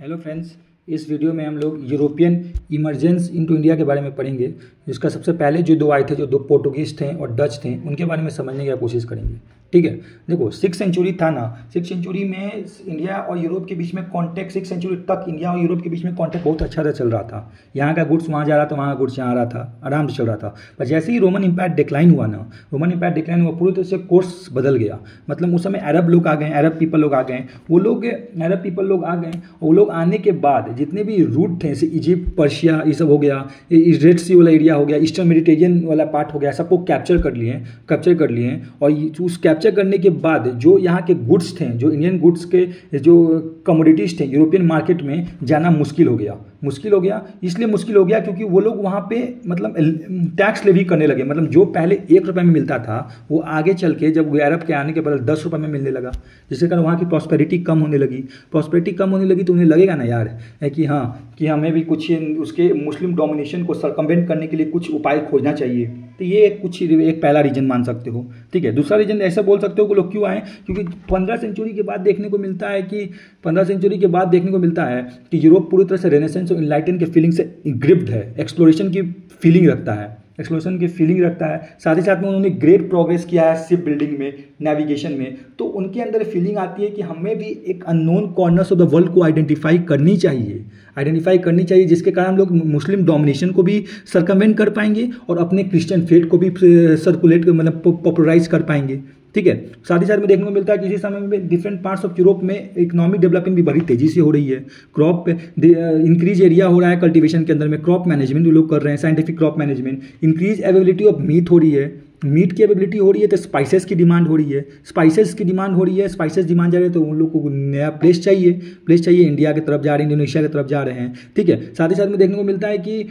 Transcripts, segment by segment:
Hello friends, इस video में हम लोग यूरोपियन इमर्जेंस इनटू इंडिया के बारे में पढ़ेंगे। जिसका सबसे पहले जो दो आए थे, जो दो पोर्टुगीज थे और डच थे, उनके बारे में समझने की कोशिश करेंगे। ठीक है, देखो 6th सेंचुरी था ना, 6th सेंचुरी में इंडिया और यूरोप के बीच में कॉन्टैक्ट, 6th सेंचुरी तक इंडिया और यूरोप के बीच में कॉन्टैक्ट बहुत अच्छा से चल रहा था। यहाँ का गुड्स वहाँ जा रहा था, वहाँ का गुड्स यहाँ आ रहा था, आराम से चल रहा था। पर जैसे ही रोमन इम्पायर डिक्लाइन हुआ ना, रोमन इम्पायर डिक्लाइन हुआ, पूरी तरह से कोर्स बदल गया। मतलब उस समय अरब लोग आ गए, अरब पीपल लोग आ गए, वो लोग अरब पीपल लोग आ गए। वो लोग आने के बाद जितने भी रूट थे, जैसे इजिप्ट, पर्शिया, ये सब हो गया, रेड सी वाला एरिया हो गया, ईस्टर्न मेडिटेरियन वाला पार्ट हो गया, सबको कैप्चर कर लिए। और उस कैप्चर करने के बाद जो यहाँ के गुड्स थे, जो इंडियन गुड्स के जो कमोडिटीज थे, यूरोपियन मार्केट में जाना मुश्किल हो गया। इसलिए मुश्किल हो गया क्योंकि वो लोग वहाँ पे मतलब टैक्स लेवी करने लगे। मतलब जो पहले 1 रुपये में मिलता था, वो आगे चल के जब अरब के आने के बाद 10 रुपये में मिलने लगा, जिसके कारण वहाँ की प्रॉस्पेरिटी कम होने लगी। तो उन्हें लगेगा ना यार कि हमें भी कुछ उसके मुस्लिम डोमिनेशन को सरकमवेंट करने के लिए कुछ उपाय खोजना चाहिए। तो ये एक पहला रीजन मान सकते हो। ठीक है, दूसरा रीजन ऐसा बोल सकते हो कि लोग क्यों आए, क्योंकि 15 सेंचुरी के बाद देखने को मिलता है कि यूरोप पूरी तरह से रेनेसेंस और इनलाइटन के फीलिंग से ग्रिप्ड है, एक्सप्लोरेशन की फीलिंग रखता है। साथ ही साथ में उन्होंने ग्रेट प्रोग्रेस किया है शिप बिल्डिंग में, नेविगेशन में। तो उनके अंदर फीलिंग आती है कि हमें भी एक unknown corners of the world को आइडेंटिफाई करनी चाहिए, जिसके कारण हम लोग मुस्लिम डोमिनेशन को भी सरकमवेंट कर पाएंगे और अपने क्रिश्चियन फेथ को भी सर्कुलेट मतलब पॉपुलराइज कर पाएंगे। ठीक है, साथ ही साथ में देखने को मिलता है कि इसी समय में डिफरेंट पार्ट्स ऑफ यूरोप में इकोनॉमिक डेवलपमेंट भी बड़ी तेजी से हो रही है। क्रॉप इंक्रीज एरिया हो रहा है कल्टीवेशन के अंदर में, क्रॉप मैनेजमेंट भी लोग कर रहे हैं, scientific crop management. Increase availability of meat हो रही है, मीट की अवेलेबिलिटी हो रही है, तो स्पाइसेस की डिमांड हो रही है, स्पाइसेस डिमांड जा रही है, तो उन लोग को नया प्लेस चाहिए। इंडिया की तरफ जा रहे हैं, इंडोनेशिया की तरफ जा रहे हैं। ठीक है, साथ ही साथ में देखने को मिलता है कि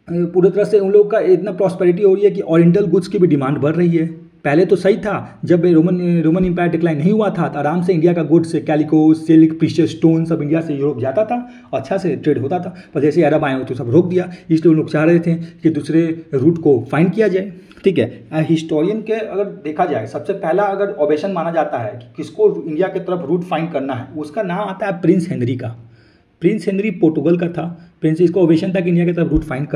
पूरी तरह से उन लोग का इतना प्रॉस्पेरिटी हो रही है कि ओरिएंटल गुड्स की भी डिमांड बढ़ रही है। पहले तो सही था, जब रोमन इंपायर डिक्लाइन नहीं हुआ था, तो आराम से इंडिया का goods, calico, silk, precious stone सब इंडिया से यूरोप जाता था, अच्छा से ट्रेड होता था। पर जैसे अरब आए तो सब रोक दिया। इसलिए लोग चाह रहे थे कि दूसरे रूट को फाइंड किया जाए। ठीक है, हिस्टोरियन के अगर देखा जाए, सबसे पहला अगर ऑब्जेक्शन माना जाता है कि किसको इंडिया की तरफ रूट फाइंड करना है, उसका नाम आता है प्रिंस हेनरी का। प्रिंस हेनरी पोर्टुगल का था। इसको ऑब्जेक्शन था कि इंडिया की तरफ रूट फाइंड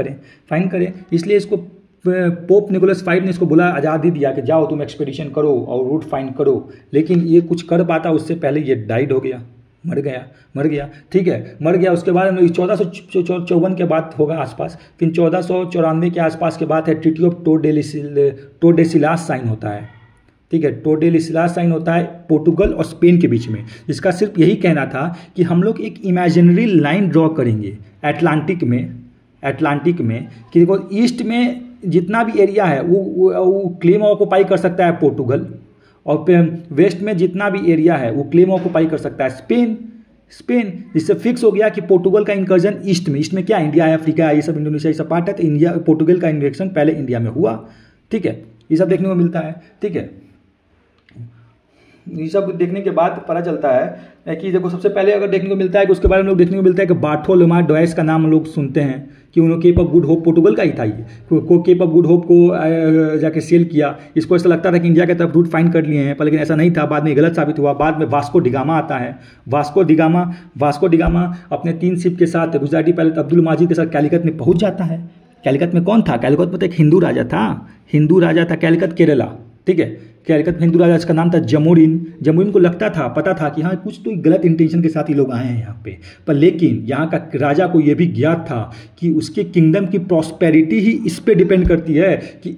करें। इसलिए इसको पोप निकोलस V ने इसको बोला, आज़ादी दिया कि जाओ तुम एक्सपीडिशन करो और रूट फाइंड करो। लेकिन ये कुछ कर पाता उससे पहले ये डाइड हो गया, मर गया। ठीक है, मर गया। उसके बाद 1454 के बाद होगा आसपास, फिर 1494 के आसपास के बाद है ट्रीटी ऑफ टोरडेसिलास साइन होता है। ठीक है, टोरडेसिलास साइन होता है पोर्टुगल और स्पेन के बीच में, जिसका सिर्फ यही कहना था कि हम लोग एक इमेजिनरी लाइन ड्रॉ करेंगे अटलांटिक में कि देखो ईस्ट में जितना भी एरिया है वो क्लेम ऑक्युपाई कर सकता है पोर्टुगल, और वेस्ट में जितना भी एरिया है वो क्लेम ऑक्युपाई कर सकता है स्पेन। जिससे फिक्स हो गया कि पोर्टुगल का इंकर्जन ईस्ट में क्या इंडिया है, अफ्रीका है, ये सब इंडोनेशिया ये सब पार्ट है, तो पोर्टुगल का इन्वेक्शन पहले इंडिया में हुआ। ठीक है, ये सब देखने को मिलता है। ठीक है, ये सब देखने के बाद पता चलता है कि देखो सबसे पहले अगर देखने को मिलता है कि उसके बारे में लोग देखने को मिलता है कि बार्थोलोमेव डायस का नाम लोग सुनते हैं कि उन्होंने Cape of Good Hope, Portugal का ही था ये, केप ऑफ गुड होप को जाके सेल किया। इसको ऐसा लगता था कि इंडिया की तरफ रूट फाइंड कर लिए हैं, पर लेकिन ऐसा नहीं था। बाद में गलत साबित हुआ। बाद में वास्को डिगामा आता है। वास्को डिगामा अपने 3 शिप के साथ गुजराती पायलट अब्दुल माजिद के साथ कैलिकट में पहुंच जाता है। कैलिकट में कौन था? कैलिकट में तो एक हिंदू राजा था, कैलिकट केरला। ठीक है, कैलिकट हिंदू राजा, इसका नाम था जमोरिन को लगता था, पता था कि हाँ कुछ तो गलत इंटेंशन के साथ ही लोग आए हैं यहाँ पे। पर लेकिन यहाँ का राजा को यह भी ज्ञात था कि उसके किंगडम की प्रॉस्पेरिटी ही इस पे डिपेंड करती है कि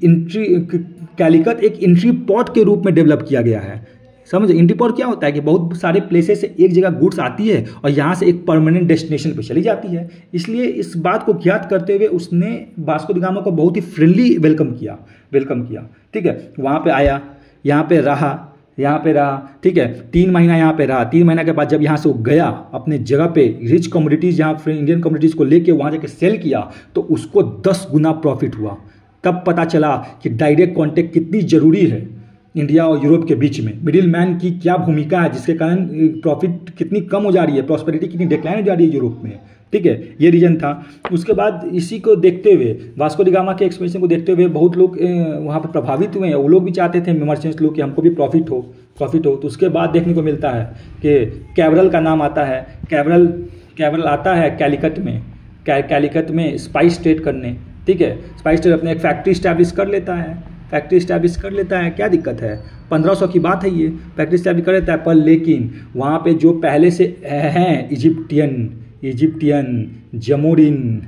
कैलिकट एक एंट्री पॉइंट के रूप में डेवलप किया गया है। समझे, एंट्री पॉइंट क्या होता है कि बहुत सारे प्लेसेस से एक जगह गुड्स आती है और यहाँ से एक परमानेंट डेस्टिनेशन पे चली जाती है। इसलिए इस बात को ज्ञात करते हुए उसने वास्को द गामा को बहुत ही फ्रेंडली वेलकम किया। ठीक है, वहाँ पे आया, यहाँ पे रहा। ठीक है, 3 महीना यहाँ पे रहा। 3 महीना के बाद जब यहाँ से वो गया अपने जगह पे, रिच कमोडिटीज़ यहाँ इंडियन कमोडिटीज़ को लेके वहाँ जाके सेल किया, तो उसको 10 गुना प्रॉफिट हुआ। तब पता चला कि डायरेक्ट कॉन्टेक्ट कितनी ज़रूरी है इंडिया और यूरोप के बीच में। मिडिल मैन की क्या भूमिका है, जिसके कारण प्रॉफिट कितनी कम हो जा रही है, प्रॉस्पेरिटी कितनी डिक्लाइन हो जा रही है यूरोप में। ठीक है, ये रीजन था। उसके बाद इसी को देखते हुए, वास्को डी गामा के एक्सपेंशन को देखते हुए बहुत लोग वहाँ पर प्रभावित हुए हैं। वो लोग भी चाहते थे, मर्चेंट्स लोग, कि हमको भी प्रॉफिट हो, प्रॉफिट हो। तो उसके बाद देखने को मिलता है कि कैब्रल का नाम आता है। कैब्रल आता है कैलिकट में, कैलिकट में स्पाइस ट्रेड करने, ठीक है। स्पाइस ट्रेड अपने एक फैक्ट्री स्टैब्लिश कर लेता है, फैक्ट्री स्टैब्लिश कर लेता है, क्या दिक्कत है, 1500 की बात है ये, फैक्ट्री स्टैब्लिश कर लेता है। पर लेकिन वहाँ पे जो पहले से हैं इजिप्टियन जमोरिन,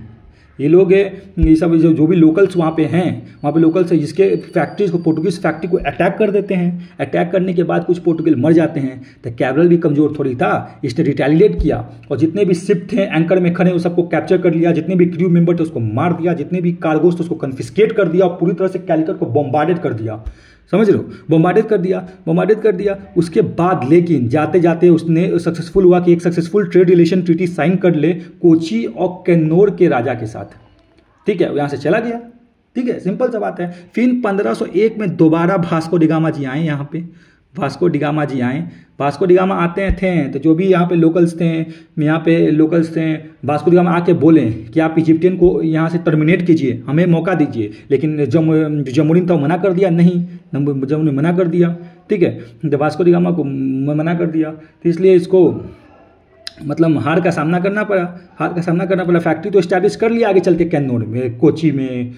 ये लोग ये सब जो भी लोकल्स वहाँ पे हैं, वहाँ पे लोकल्स है जिसके फैक्ट्रीज को, पोर्टुगीज फैक्ट्री को अटैक कर देते हैं। अटैक करने के बाद कुछ पोर्टुगीज मर जाते हैं। तो कैब्रल भी कमज़ोर थोड़ी था, इसने रिटेलिएट किया और जितने भी शिप थे एंकर में खड़े वो सबको कैप्चर कर लिया, जितने भी क्रू मेंबर थे उसको मार दिया, जितने भी कार्गोस थे उसको कन्फिस्केट कर दिया और पूरी तरह से कैलिकट को बॉम्बार्डेड कर दिया। समझ रहे हो, बॉम्बार्डेड कर दिया। उसके बाद लेकिन जाते जाते उसने सक्सेसफुल हुआ कि एक successful trade relation treaty sign कर ले कोची और कैनोर के राजा के साथ, ठीक है। यहाँ से चला गया, ठीक है, सिंपल सा बात है। फिर 1501 में दोबारा वास्को डी गामा जी आए यहाँ पे, वास्को डी गामा जी आए। वास्को डी गामा आते थे तो जो भी यहाँ पे लोकल्स थे, वास्को डी गामा आके बोले कि आप इजिप्टियन को यहाँ से टर्मिनेट कीजिए, हमें मौका दीजिए। लेकिन जमोरिन तो मना कर दिया, नहीं, जमोरिन मना कर दिया, ठीक है। तो वास्को डी गामा को मना कर दिया, तो इसलिए इसको मतलब हार का सामना करना पड़ा। फैक्ट्री तो इस्टेब्लिश कर लिया आगे चलते कैनोर में, कोची में,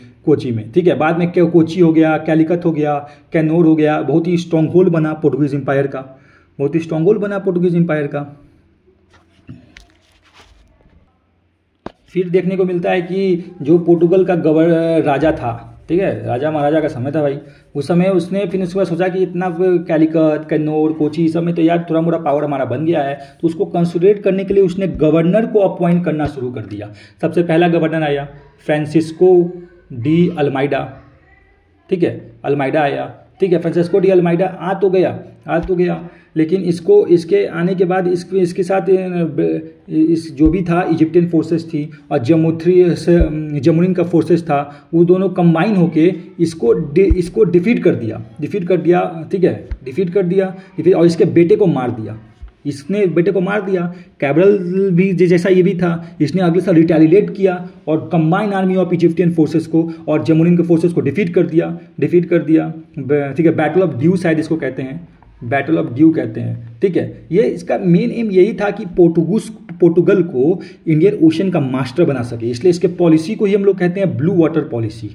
ठीक है। बाद में कोची हो गया, कैलिकट हो गया, कैनोर हो गया, बहुत ही स्ट्रॉन्ग होल्ड बना पोर्टुगीज एम्पायर का, फिर देखने को मिलता है कि जो पोर्टुगल का राजा था, ठीक है, राजा महाराजा का समय था भाई, उस समय उसने फिर उसके बाद सोचा कि इतना कैलिकट, कैनोर, कोची सब में तो यार थोड़ा मोड़ा पावर हमारा बन गया है, तो उसको कंसोलिडेट करने के लिए उसने गवर्नर को अपॉइंट करना शुरू कर दिया। सबसे पहला गवर्नर आया फ्रांसिस्को डी अल्माइडा, ठीक है, अल्माइडा आया, ठीक है। फ्रांसिस्को डी अल्माइडा आ तो गया, लेकिन इसके आने के बाद इसके साथ इस जो भी था इजिप्टियन फोर्सेस थी और जमोरिन का फोर्सेस था, वो दोनों कंबाइन होके इसको डिफीट कर दिया, ठीक है, डिफीट कर दिया और इसके बेटे को मार दिया। कैब्रल भी जैसा ये भी था, इसने अगले साल रिटेलिएट किया और combine army of Egyptian forces को और जमोरिन के फोर्सेस को डिफीट कर दिया, ठीक है। बैटल ऑफ ड्यू शायद इसको कहते हैं, ठीक है। ये इसका मेन एम यही था कि पोर्टुगल को इंडियन ओशन का मास्टर बना सके, इसलिए इसके पॉलिसी को ही हम लोग कहते हैं ब्लू वाटर पॉलिसी,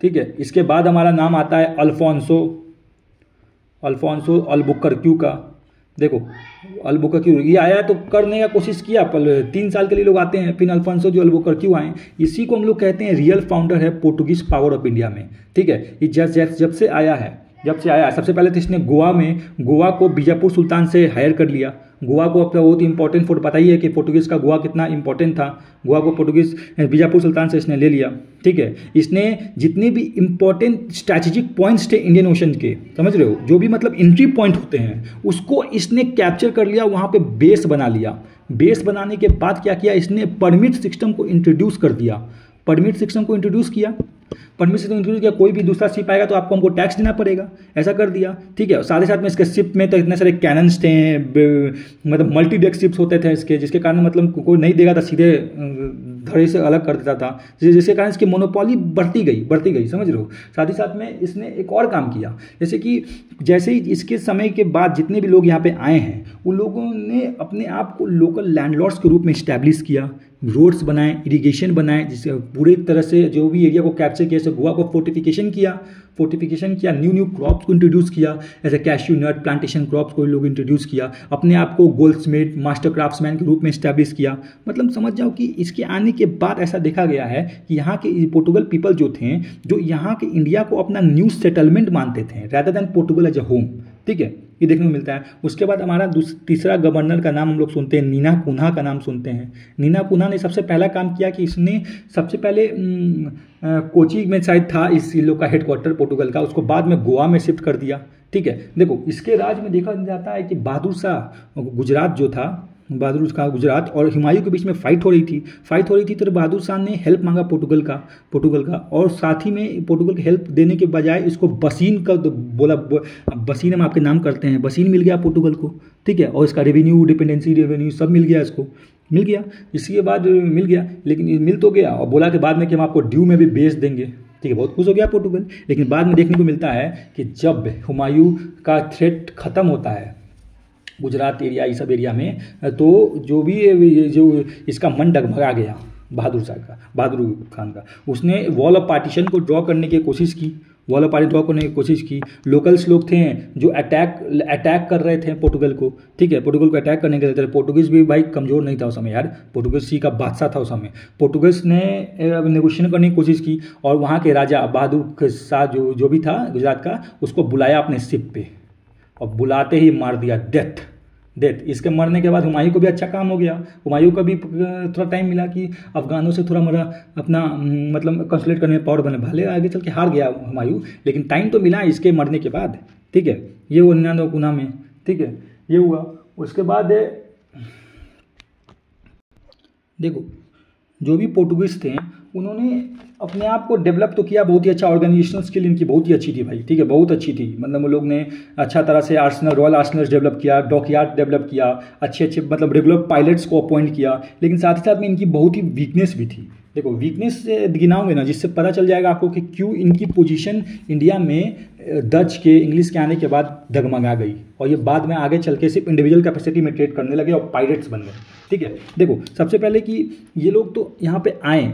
ठीक है। इसके बाद हमारा नाम आता है अल्फोंसो अल्बुकर्क्यू का। देखो अल्बुकर्क्यू ये आया तो करने का कोशिश किया, पर 3 साल के लिए लोग आते हैं। फिर अल्फोंसो जो अल्बुकर्क्यू आए, इसी को हम लोग कहते हैं रियल फाउंडर है पोर्टुगीज पावर ऑफ इंडिया में, ठीक है। ये जब से आया सबसे पहले तो इसने गोवा को बीजापुर सुल्तान से हायर कर लिया। गोवा को अपना बहुत इंपॉर्टेंट फोर्ट, पता ही है कि पोर्टुगीज का गोवा कितना इंपॉर्टेंट था। गोवा को पोर्टुगीज बीजापुर सुल्तान से इसने ले लिया, ठीक है। इसने जितने भी इंपॉर्टेंट स्ट्रैटेजिक पॉइंट्स थे इंडियन ओशन के, समझ रहे हो, जो भी मतलब एंट्री पॉइंट होते हैं, उसको इसने कैप्चर कर लिया, वहाँ पे बेस बना लिया। बेस बनाने के बाद क्या किया, इसने परमिट सिस्टम को इंट्रोड्यूस किया। कोई भी दूसरा शिप आएगा तो आपको हमको टैक्स देना पड़ेगा, ऐसा कर दिया, ठीक है। साथ ही साथ में इसके शिप में तो इतने सारे कैनन्स थे, मतलब मल्टी डेक शिप्स होते थे इसके, जिसके कारण मतलब कोई नहीं देगा तो सीधे धड़े से अलग कर देता था, जिसके कारण इसकी मोनोपोली बढ़ती गई, समझ रहे हो। साथ ही साथ में इसने एक और काम किया, जैसे ही इसके समय के बाद जितने भी लोग यहाँ पे आए हैं, उन लोगों ने अपने आप को लोकल लैंडलॉर्ड्स के रूप में इस्टेब्लिश किया, रोड्स बनाए, इरिगेशन बनाए, जिससे पूरी तरह से जो भी एरिया को कैप्चर किया, जैसे गोवा को फोर्टिफिकेशन किया, न्यू क्रॉप्स को इंट्रोड्यूस किया, जैसे कैश्यू नट प्लांटेशन क्रॉप्स को लोग इंट्रोड्यूस किया, अपने आप को गोल्डस्मिथ मास्टर क्राफ्ट्समैन के रूप में इस्टेब्लिश किया। मतलब समझ जाओ कि इसके आने के बाद ऐसा देखा गया है कि यहाँ के पोर्टुगल पीपल जो थे, जो यहाँ के इंडिया को अपना न्यू सेटलमेंट मानते थे rather than Portugal as a home, ठीक है, ये देखने को मिलता है। उसके बाद हमारा तीसरा गवर्नर का नाम हम लोग सुनते हैं, नीना कुन्हा का नाम सुनते हैं। नीना कुन्हा ने सबसे पहला काम किया कि इसने सबसे पहले कोची में शायद था इस लोग का हेडक्वार्टर पोर्टुगल का, उसको बाद में गोवा में शिफ्ट कर दिया, ठीक है। देखो इसके राज में देखा जाता है कि बहादुर शाह गुजरात और हुमायूं के बीच में फाइट हो रही थी, तो बहादुर शाह ने हेल्प मांगा पोर्टुगल का, और साथ ही में पोर्टुगल की हेल्प देने के बजाय इसको बसीन का बोला, बसीन हम आपके नाम करते हैं, बसीन मिल गया पोर्टुगल को, ठीक है। और इसका रेवेन्यू सब मिल गया, इसके बाद मिल गया, लेकिन मिल तो गया और बोला कि बाद में कि हम आपको ड्यू में भी बेच देंगे, ठीक है, बहुत खुश हो गया पोर्टुगल। लेकिन बाद में देखने को मिलता है कि जब हुमायूं का थ्रेट ख़त्म होता है गुजरात एरिया, इस सब एरिया में, तो जो भी जो इसका मन डगमगा गया बहादुर खान का, उसने वॉल ऑफ पार्टीशन को ड्रॉ करने की कोशिश की, वॉल ऑफ पार्टी ड्रॉ करने की कोशिश की। लोकल्स लोग थे जो अटैक कर रहे थे पोर्टुगल को, ठीक है, पोर्टुगल को अटैक करने के लिए। पोर्टुगीज भी भाई कमज़ोर नहीं था उस समय यार, पोर्टुगीज सी का बादशाह था उस समय। पोर्टुगीज ने नेगोशिएशन करने की कोशिश की और वहाँ के राजा बहादुर के साथ जो भी था गुजरात का, उसको बुलाया अपने शिप पे और बुलाते ही मार दिया, डेथ। इसके मरने के बाद हुमायूं को भी अच्छा काम हो गया, हुमायूं को भी थोड़ा टाइम मिला कि अफगानों से थोड़ा मरा अपना मतलब कंसोलिडेट करने में पावर बने। भले आगे चल के हार गया हुमायूं, लेकिन टाइम तो मिला इसके मरने के बाद, ठीक है। ये वो 99 गुना में, ठीक है, ये हुआ। उसके बाद देखो जो भी पोर्टुगीज थे उन्होंने अपने आप को डेवलप तो किया, बहुत ही अच्छा, ऑर्गेनाइजेशनल स्किल इनकी बहुत ही अच्छी थी भाई, ठीक है, बहुत अच्छी थी। मतलब वो लोग ने अच्छा तरह से रॉयल आर्सनल डेवलप किया, डॉकयार्ड डेवलप किया, अच्छे मतलब रेगुलर पायलट्स को अपॉइंट किया। लेकिन साथ ही साथ में इनकी बहुत ही वीकनेस भी थी। देखो वीकनेस गिनाओगे ना, जिससे पता चल जाएगा आपको कि क्यों इनकी पोजीशन इंडिया में डच के, इंग्लिश के आने के बाद डगमगा गई और ये बाद में आगे चल के सिर्फ इंडिविजुअल कैपेसिटी में ट्रेड करने लगे और पायरेट्स बन गए, ठीक है। देखो सबसे पहले कि ये लोग तो यहाँ पे आए,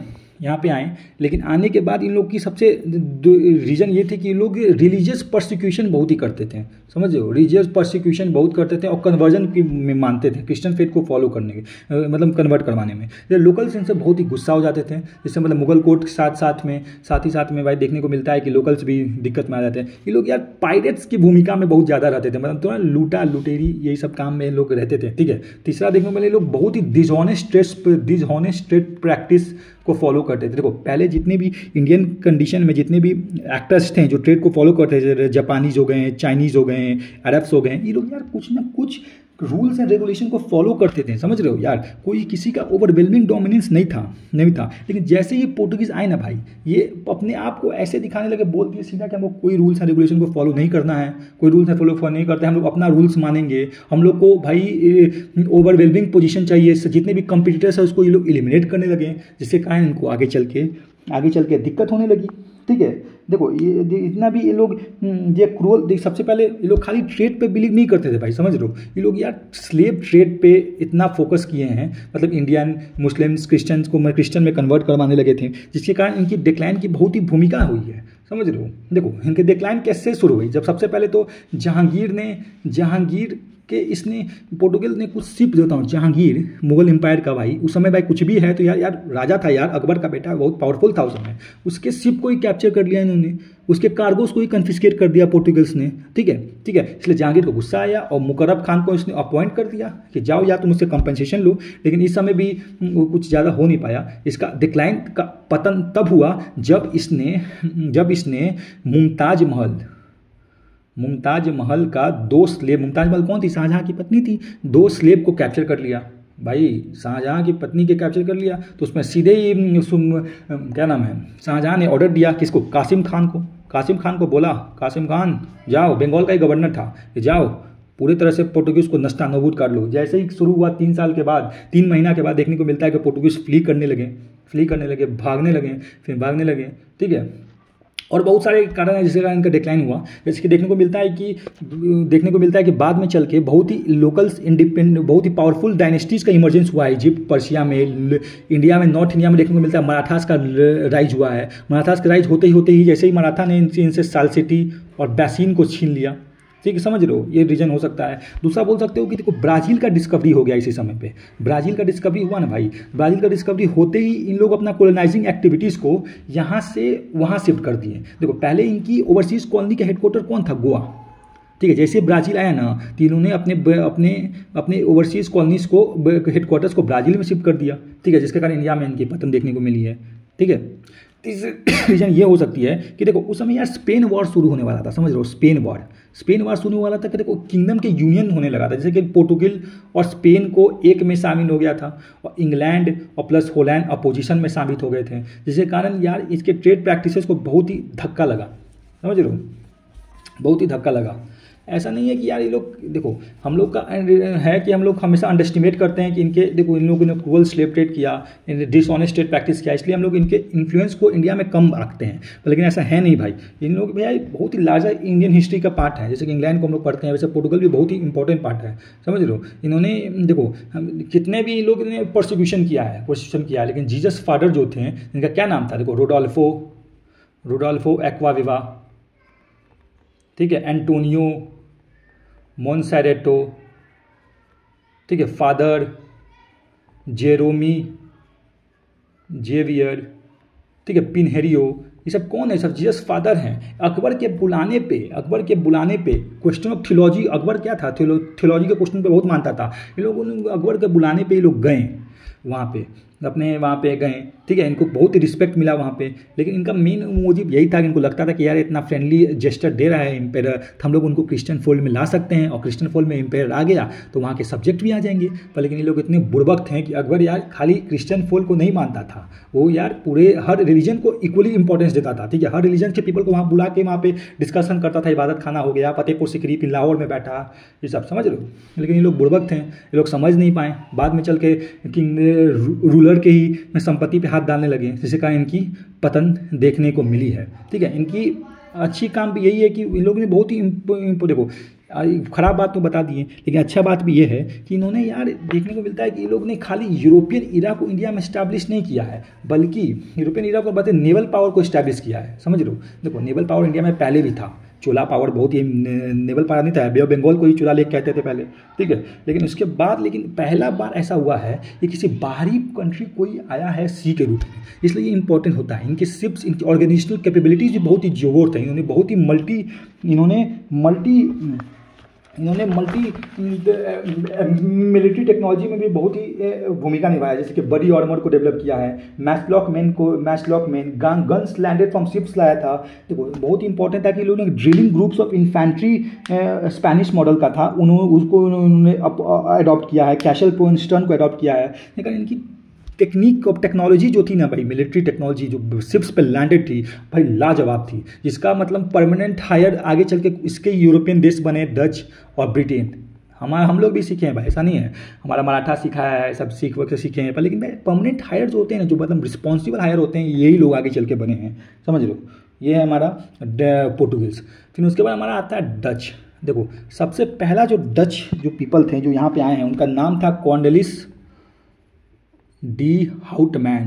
लेकिन आने के बाद इन लोग की सबसे रीज़न ये थे कि ये लोग रिलीजियस परसिक्यूशन बहुत ही करते थे, समझ रहे हो, रिलीजियस परसिक्यूशन बहुत करते थे और कन्वर्जन में मानते थे, क्रिश्चियन फेथ को फॉलो करने के मतलब कन्वर्ट करवाने में। लोकल्स इनसे बहुत ही गुस्सा हो जाते थे, जिससे मतलब मुगल कोर्ट के साथ ही साथ में भाई देखने को मिलता है कि लोकल्स भी दिक्कत में आ जाते हैं। ये लोग यार पायरेट्स की भूमिका में बहुत ज़्यादा रहते थे, मतलब थोड़ा लुटेरी यही सब काम में लोग रहते थे, ठीक है। तीसरा देखने को मिले लोग बहुत ही डिसऑनेस्ट ट्रेड प्रैक्टिस को फॉलो करते थे। देखो पहले जितने भी इंडियन कंडीशन में जितने भी एक्टर्स थे जो ट्रेड को फॉलो करते थे, जापानीज हो गए, चाइनीज़ हो गए, अरब्स हो गए, ये लोग यार कुछ ना कुछ रूल्स एंड रेगुलेशन को फॉलो करते थे, समझ रहे हो यार, कोई किसी का ओवरवेलमिंग डोमिनेंस नहीं था। लेकिन जैसे ये पोर्टुगीज आए ना भाई, ये अपने आप को ऐसे दिखाने लगे, बोल दिए सीधा कि हमको कोई रूल्स एंड रेगुलेशन को फॉलो नहीं करना है, कोई रूल्स एंड फॉलो नहीं करते, हम लोग अपना रूल्स मानेंगे, हम लोग को भाई ओवरवेलमिंग पोजीशन चाहिए, जितने भी कंपटीटर्स है उसको ये लोग एलिमिनेट करने लगे, जिसके कारण इनको आगे चल के दिक्कत होने लगी, ठीक है। देखो ये इतना भी ये लोग ये क्रूअल, सबसे पहले ये लोग खाली ट्रेड पे बिलीव नहीं करते थे भाई, समझ लो, ये लोग यार स्लेव ट्रेड पे इतना फोकस किए हैं, मतलब इंडियन मुस्लिम्स क्रिश्चियंस को क्रिश्चियन में कन्वर्ट करवाने लगे थे, जिसके कारण इनकी डिक्लाइन की बहुत ही भूमिका हुई है, समझ रहे हो। देखो इनकी डिक्लाइन कैसे शुरू हुई, जब सबसे पहले तो जहांगीर कि इसने पोर्टुगल ने कुछ शिप, देता हूँ, जहांगीर मुगल एम्पायर का भाई, उस समय भाई कुछ भी है तो यार राजा था यार, अकबर का बेटा, बहुत पावरफुल था उस समय, उसके शिप को ही कैप्चर कर लिया इन्होंने, उसके कार्गोस को ही कन्फिस्केट कर दिया पोर्टुगल्स ने, ठीक है। इसलिए जहांगीर को गुस्सा आया और मुकर्रब खान को इसने अपॉइंट कर दिया कि जाओ यार तुम उससे कंपनसेशन लो। लेकिन इस समय भी कुछ ज़्यादा हो नहीं पाया, इसका डिक्लाइन का पतन तब हुआ जब इसने मुमताज महल का 2 स्लेब, मुमताज महल कौन थी, शाहजहां की पत्नी थी, 2 स्लेब को कैप्चर कर लिया भाई, शाहजहां की पत्नी के कैप्चर कर लिया। तो उसमें सीधे ही क्या नाम है, शाहजहां ने ऑर्डर दिया किसको, कासिम खान को बोला, कासिम खान जाओ, बंगाल का ही गवर्नर था, जाओ पूरी तरह से पोर्टुगीज को नस्ता नबूद कर लो। जैसे ही शुरू हुआ 3 महीना के बाद देखने को मिलता है कि पोर्टुगीज फ्ली करने लगे, भागने लगे, ठीक है। और बहुत सारे कारण हैं जिसके कारण इनका डिक्लाइन हुआ, जैसे कि देखने को मिलता है कि बाद में चल के बहुत ही लोकल्स इंडिपेंडेंट, बहुत ही पावरफुल डायनेस्टीज़ का इमर्जेंस हुआ है इजिप्ट, पर्शिया में, इंडिया में, नॉर्थ इंडिया में देखने को मिलता है मराठास का राइज हुआ है। मराठास का राइज होते ही जैसे ही मराठा ने इनसे सालसिटी और बैसीन को छीन लिया, ठीक है, समझ लो, ये रीजन हो सकता है। दूसरा बोल सकते हो कि देखो ब्राज़ील का डिस्कवरी हो गया इसी समय पे, ब्राज़ील का डिस्कवरी हुआ ना भाई, ब्राज़ील का डिस्कवरी होते ही इन लोग अपना कोलोनाइजिंग एक्टिविटीज़ को यहाँ से वहाँ शिफ्ट कर दिए। देखो पहले इनकी ओवरसीज़ कॉलोनी का हेडक्वार्टर कौन था, गोवा, ठीक है। जैसे ब्राज़ील आया ना तो इन्होंने अपने ओवरसीज़ कॉलोनीज़ को, हेडक्वार्टर्स को ब्राज़ील में शिफ्ट कर दिया, ठीक है, जिसके कारण इंडिया में इनकी पतन देखने को मिली है, ठीक है। तीसरी रीजन ये हो सकती है कि देखो उस समय यार स्पेन वॉर शुरू होने वाला था, समझ लो, स्पेन वॉर शुरू होने वाला था कि देखो किंगडम के यूनियन होने लगा था, जैसे कि पोर्टुगल और स्पेन को एक में शामिल हो गया था और इंग्लैंड और प्लस होलैंड अपोजिशन में साबित हो गए थे, जिसके कारण यार इसके ट्रेड प्रैक्टिसेस को बहुत ही धक्का लगा, समझ लो, बहुत ही धक्का लगा। ऐसा नहीं है कि यार ये लोग, देखो हम लोग का है कि हम लोग हमेशा अंडरस्टिमेट करते हैं कि इनके, देखो इन लोगों ने क्रूअल स्लेव ट्रेड किया, डिसऑनेस्ट ट्रेड प्रैक्टिस किया, इसलिए हम लोग इनके इन्फ्लुएंस को इंडिया में कम आंकते हैं, लेकिन ऐसा है नहीं भाई। इन लोग भैया बहुत ही लार्जर इंडियन हिस्ट्री का पार्ट है, जैसे कि इंग्लैंड को हम लोग पढ़ते हैं, वैसे पोर्टुगल भी बहुत ही इंपॉर्टेंट पार्ट है, समझ लो। इन्होंने देखो कितने भी लोग ने प्रोसिक्यूशन किया है, लेकिन जीसस फादर जो थे, इनका क्या नाम था, देखो रोडोल्फो एक्वाविवा, ठीक है, एंटोनियो मोनसेरेटो, ठीक है, फादर जेरोमी जेवियर, ठीक है, पिनहेरियो, ये सब कौन है? सब जीसस फादर हैं। अकबर के बुलाने पे क्वेश्चन ऑफ थियोलॉजी, अकबर क्या था, थियोलॉजी के क्वेश्चन पे बहुत मानता था। ये लोग अकबर के बुलाने पे ये लोग गए वहाँ पे गए, ठीक है, इनको बहुत ही रिस्पेक्ट मिला वहाँ पे, लेकिन इनका मेन मोटिव यही था कि इनको लगता था कि यार इतना फ्रेंडली जेस्चर दे रहा है एम्पायर, तो हम लोग उनको क्रिश्चियन फोल्ड में ला सकते हैं, और क्रिश्चियन फोल्ड में एम्पायर आ गया तो वहाँ के सब्जेक्ट भी आ जाएंगे। पर लेकिन ये लोग इतने बुड़बक थे कि अकबर यार खाली क्रिश्चियन फोल्ड को नहीं मानता था, वो यार पूरे हर रिलीजन को इक्वली इंपॉर्टेंस देता था, ठीक है, हर रिलीजन के पीपल को वहाँ बुला के वहाँ पे डिस्कशन करता था, इबादत खाना हो गया, फतेहपुर सीकरी, फिर लाहौर में बैठा, ये सब समझ लो। लेकिन ये लोग बुड़बक थे, ये लोग समझ नहीं पाए, बाद में चल के किंग रूलर के ही संपत्ति पे हाथ डालने लगे, जिससे कारण इनकी पतन देखने को मिली है, ठीक है। इनकी अच्छी काम भी यही है कि इन लोगों ने बहुत ही देखो खराब बात तो बता दिए, लेकिन अच्छा बात भी ये है कि इन्होंने यार देखने को मिलता है कि ये लोग ने खाली यूरोपियन इरा को इंडिया में इस्टेब्लिश नहीं किया है, बल्कि यूरोपियन इरा को बातें नेवल पावर को इस्टेब्लिश किया है, समझ लो। देखो नेवल पावर इंडिया में पहले भी था, चोला पावर बहुत ही नेवल पावर नहीं था, बे ऑफ बंगाल को ही चोला लेक कहते थे पहले, ठीक है, लेकिन उसके बाद पहला बार ऐसा हुआ है कि किसी बाहरी कंट्री कोई आया है सी के रूप में, इसलिए ये इंपॉर्टेंट होता है। इनके शिप्स, इनकी ऑर्गेनाइजेशनल कैपेबिलिटीज भी बहुत ही जोर थे, इन्होंने बहुत ही मल्टी मिलिट्री टेक्नोलॉजी में भी बहुत ही भूमिका निभाया, जैसे कि बड़ी आर्मर को डेवलप किया है, matchlock man guns landed from ships लाया था। देखो बहुत ही इंपॉर्टेंट था कि लोगों ने drilling groups of infantry Spanish model का था, उन्होंने अडॉप्ट किया है, कैशल पोइंस्टन को अडॉप्ट किया है, लेकिन इनकी टेक्निक और टेक्नोलॉजी जो थी ना भाई, मिलिट्री टेक्नोलॉजी जो शिप्स पे लैंडेड थी भाई, लाजवाब थी, जिसका मतलब परमानेंट हायर आगे चल के इसके यूरोपियन देश बने, डच और ब्रिटेन। हम लोग भी सीखे हैं भाई, ऐसा नहीं है, हमारा मराठा सीखा है, सब सीखे हैं, पर लेकिन भाई परमानेंट हायर जो होते हैं ना, जो मतलब रिस्पॉन्सिबल हायर होते हैं, यही लोग आगे चल के बने हैं, समझ लो। ये है हमारा पोर्टुगीज। फिर उसके बाद हमारा आता है डच। देखो सबसे पहला जो डच जो पीपल थे जो यहाँ पे आए हैं, उनका नाम था कॉर्नेलिस डी हाउटमैन,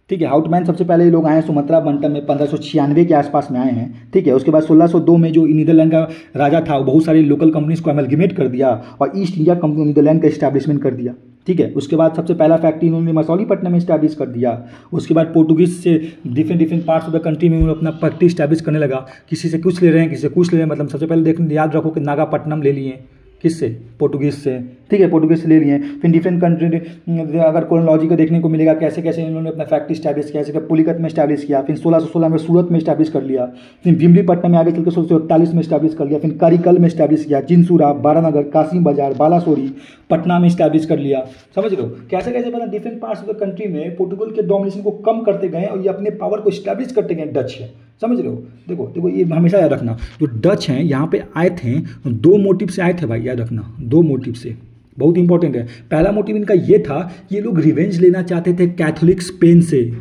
ठीक है। हाउटमैन सबसे पहले ये लोग आए हैं सुमत्रा बंटम में 1596 के आसपास में आए हैं, ठीक है। उसके बाद 1602 में जो नीदरलैंड का राजा था, वो बहुत सारी लोकल कंपनीज को अमेलगेमेट कर दिया और ईस्ट इंडिया कंपनी नीदरलैंड का इस्टेब्लिशमेंट कर दिया, ठीक है। उसके बाद सबसे पहला फैक्ट्री इन्होंने मसौलीपट्टनम में इस्टेब्लिश कर दिया। उसके बाद पोर्टुगीज से different parts of the country में उन्होंने अपना फैक्ट्री इस्टेब्लिश करने लगा, किसी से कुछ ले रहे हैं, किसी से कुछ ले रहे हैं, मतलब सबसे पहले याद रखो कि नागापट्टनम ले लिए, किससे? पोर्टुगीज से, ठीक है, पोर्टुगीज से ले लिए। फिर डिफरेंट कंट्री अगर क्रोनोलॉजी को देखने को मिलेगा कैसे कैसे इन्होंने अपना फैक्ट्री स्टैब्लिश किया, जैसे पुलिकत में स्टैब्लिश किया, फिर 1616 में सूरत में स्टैब्लिश कर लिया, फिर भीमलीपट्टनम में आगे चलकर 1641 में स्टैब्लिश कर लिया, फिर कारिकल में स्टैब्लिश किया, जिनसुरा, बारानगर, कासिम बाजार, बालासोरी, पटना में स्टैब्लिश कर लिया, समझ लो कैसे कैसे मतलब different parts of the country में पोर्टुगल के डोमिनेशन को कम करते गए और ये अपने पावर को स्टैब्लिश करते गए डच है, समझ रहे हो। देखो ये हमेशा याद रखना, जो डच हैं यहाँ पे आए थे दो मोटिव से आए थे भाई, याद रखना, दो मोटिव से, बहुत इंपॉर्टेंट है। पहला मोटिव इनका ये था कि ये लोग रिवेंज लेना चाहते थे कैथोलिक स्पेन से,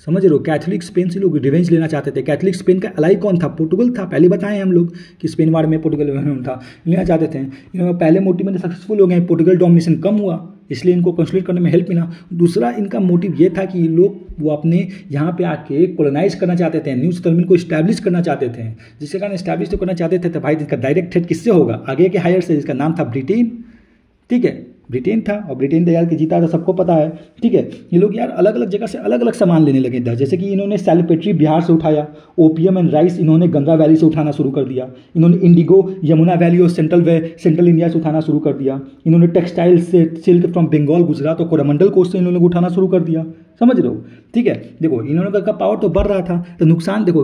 समझ रहे हो, कैथोलिक स्पेन से लोग रिवेंज लेना चाहते थे। कैथोलिक स्पेन का अलाई कौन था? पोर्टुगल था, पहले बताए हम लोग कि स्पेन वार में पोर्टुगल था, लेना चाहते थे। पहले मोटिव में सक्सेसफुल हो गए, पोर्टुगल डोमिनेशन कम हुआ, इसलिए इनको कंसोलिडेट करने में हेल्प मिला। दूसरा इनका मोटिव ये था कि ये लोग वो अपने यहाँ पे आके कॉलोनाइज करना चाहते थे, न्यू सेटलमेंट को इस्टेब्लिश करना चाहते थे, जिसके कारण इस्टेब्लिश तो करना चाहते थे, तो भाई इसका डायरेक्ट थ्रेट किससे होगा? आगे के हायर से, जिसका नाम था ब्रिटेन, ठीक है, ब्रिटेन था, और ब्रिटेन तो यार की जीता था सबको पता है, ठीक है। ये लोग यार अलग अलग जगह से अलग अलग सामान लेने लगे थे, जैसे कि इन्होंने सैलपेट्री बिहार से उठाया, ओपियम एंड राइस इन्होंने गंगा वैली से उठाना शुरू कर दिया, इन्होंने इंडिगो यमुना वैली और सेंट्रल इंडिया से उठाना शुरू कर दिया, इन्होंने टेक्सटाइल से सिल्क फ्रॉम बंगाल, गुजरात और कोरोमंडल कोस्ट से इन्होंने उठाना शुरू कर दिया, समझ रहे हो, ठीक है। देखो इन लोगों का पावर तो बढ़ रहा था, तो नुकसान देखो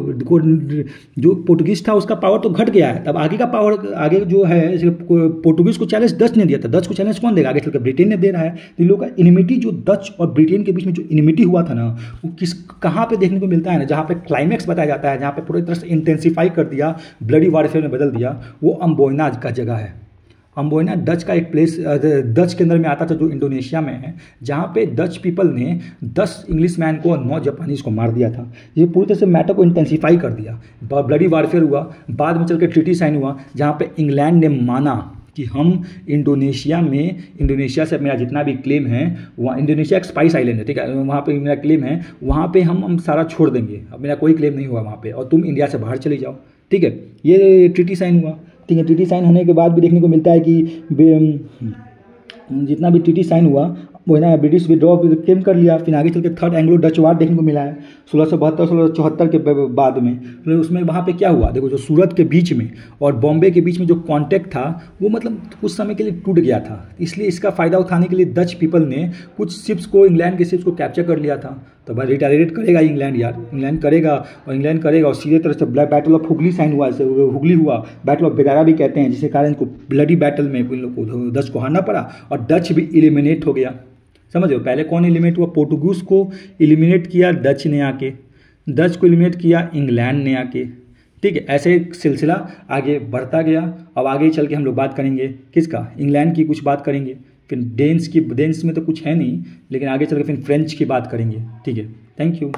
जो पोर्टुगीज था उसका पावर तो घट गया है। तब आगे का पावर, आगे जो है, पोर्टुगीज को चैलेंज डच ने दिया था, डच को चैलेंज कौन देगा, आगे चलकर ब्रिटेन ने दे रहा है। तो इन लोगों का इनिमिटी, जो डच और ब्रिटेन के बीच में जो इनिमिटी हुआ था ना, वो कहाँ पे देखने को मिलता है ना, जहाँ पे क्लाइमैक्स बताया जाता है, जहाँ पे पूरी तरह से इंटेंसीफाई कर दिया, ब्लडी वॉरफेयर में बदल दिया, वो अम्बोयना का जगह है। अम्बोयना डच का एक प्लेस, डच के अंदर में आता था, जो इंडोनेशिया में है, जहाँ पे डच पीपल ने 10 इंग्लिश मैन को और 9 जापानीज़ को मार दिया था। ये पूरी तरह से मैटर को इंटेंसीफाई कर दिया, ब्लडी वारफेयर हुआ, बाद में चल के ट्रीटी साइन हुआ, जहाँ पे इंग्लैंड ने माना कि हम इंडोनेशिया से मेरा जितना भी क्लेम है, वहाँ इंडोनेशिया एक स्पाइस आइलैंड है, ठीक है, वहाँ पे मेरा क्लेम है, वहाँ पे हम सारा छोड़ देंगे, अब मेरा कोई क्लेम नहीं हुआ वहाँ पे, और तुम इंडिया से बाहर चले जाओ, ठीक है। ये ट्रीटी साइन हुआ, ठीक है। ट्रीटी साइन होने के बाद भी देखने को मिलता है कि जितना भी ट्रीटी साइन हुआ वो है ना, ब्रिटिश विड्रॉ क्लेम कर लिया। फिर आगे चल के थर्ड एंग्लो डच वार देखने को मिला है 1672-1674 के बाद में। तो उसमें वहाँ पे क्या हुआ, देखो जो सूरत के बीच में और बॉम्बे के बीच में जो कॉन्टैक्ट था, वो मतलब कुछ समय के लिए टूट गया था। इसलिए इसका फ़ायदा उठाने के लिए डच पीपल ने कुछ शिप्स को, इंग्लैंड के शिप्स को कैप्चर कर लिया था। तो भाई रिटायरेट करेगा इंग्लैंड यार, इंग्लैंड करेगा और सीधे तरह से बैटल ऑफ हुगली साइन हुआ, हुगली हुआ, बैटल ऑफ बेगारा भी कहते हैं, जिसके कारण इनको ब्लडी बैटल में इन लोग को डच को हारना पड़ा और डच भी एलिमिनेट हो गया। समझ लो, पहले कौन एलिमिनेट हुआ, पोर्टुगीज को एलिमिनेट किया डच ने आके, डच को एलिमिनेट किया इंग्लैंड ने आके, ठीक है। ऐसे सिलसिला आगे बढ़ता गया। अब आगे चल के हम लोग बात करेंगे किसका, इंग्लैंड की कुछ बात करेंगे, फिर डेन्स में तो कुछ है नहीं, लेकिन आगे चल के फिर फ्रेंच की बात करेंगे, ठीक है। Thank you.